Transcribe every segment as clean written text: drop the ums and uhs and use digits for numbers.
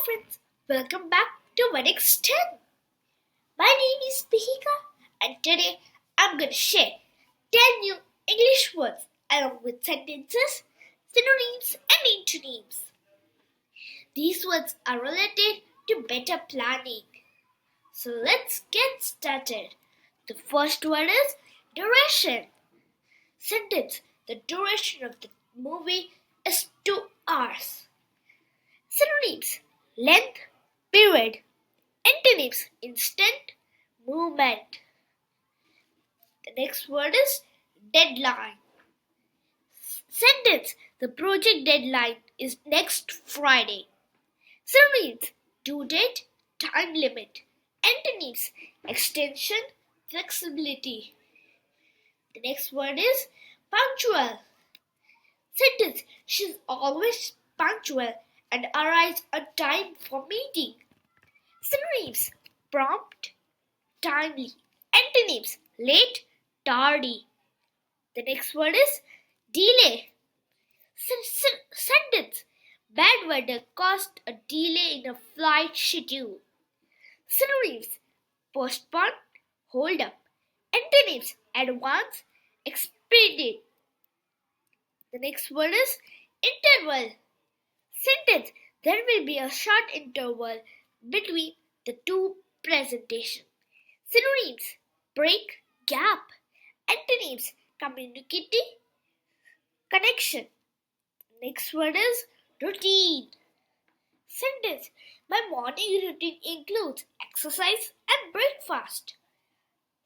friends, welcome back to Weddings 10. My name is Bihika and today I'm going to share 10 new English words along with sentences, synonyms and antonyms. These words are related to better planning. So let's get started. The first word is duration. Sentence: the duration of the movie is 2 hours. Synonyms: length, period. Antonyms: instant, movement. The next word is deadline. Sentence: the project deadline is next Friday. Synonyms: due date, time limit. Antonyms: extension, flexibility. The next word is punctual. Sentence: she's always punctual and arrives on time for meeting. Synonyms: prompt, timely. Antonyms: late, tardy. The next word is delay. Sentence: bad weather caused a delay in a flight schedule. Synonyms: postpone, hold up. Antonyms: advance, expedite. The next word is interval. Sentence: there will be a short interval between the two presentations. Synonyms: break, gap. Antonyms: communicative, connection. Next word is routine. Sentence: my morning routine includes exercise and breakfast.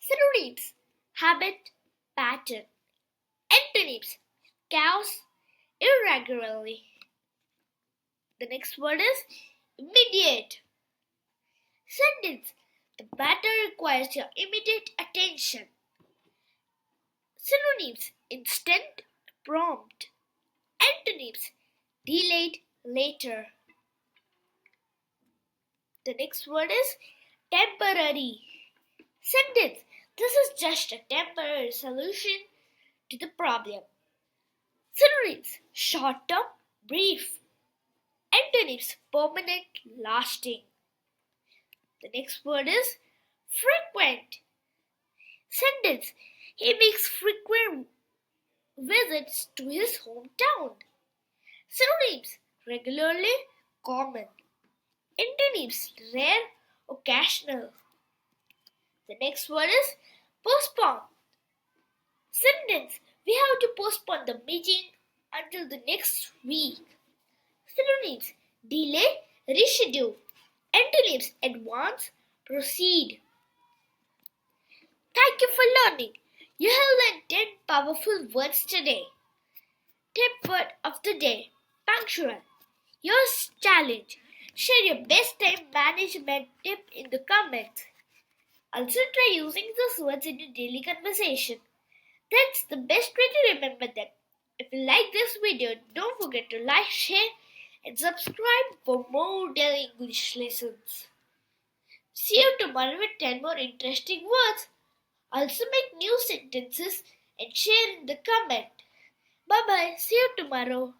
Synonyms: habit, pattern. Antonyms: chaos, irregularly. The next word is immediate. Sentence: the matter requires your immediate attention. Synonyms: instant, prompt. Antonyms: delayed, later. The next word is temporary. Sentence: this is just a temporary solution to the problem. Synonyms: short term, brief. Antonyms: permanent, lasting. The next word is frequent. Sentence: he makes frequent visits to his hometown. Synonyms: regularly, common. Antonyms: rare, occasional. The next word is postpone. Sentence: we have to postpone the meeting until the next week. Synonyms: delay, reschedule. Antonyms: advance, proceed. Thank you for learning. You have learned 10 powerful words today. Tip word of the day: punctual. Yours challenge. Share your best time management tip in the comments. Also try using those words in your daily conversation. That's the best way to remember them. If you like this video, don't forget to like, share and subscribe for more daily English lessons. See you tomorrow with 10 more interesting words. Also make new sentences and share in the comment. Bye bye. See you tomorrow.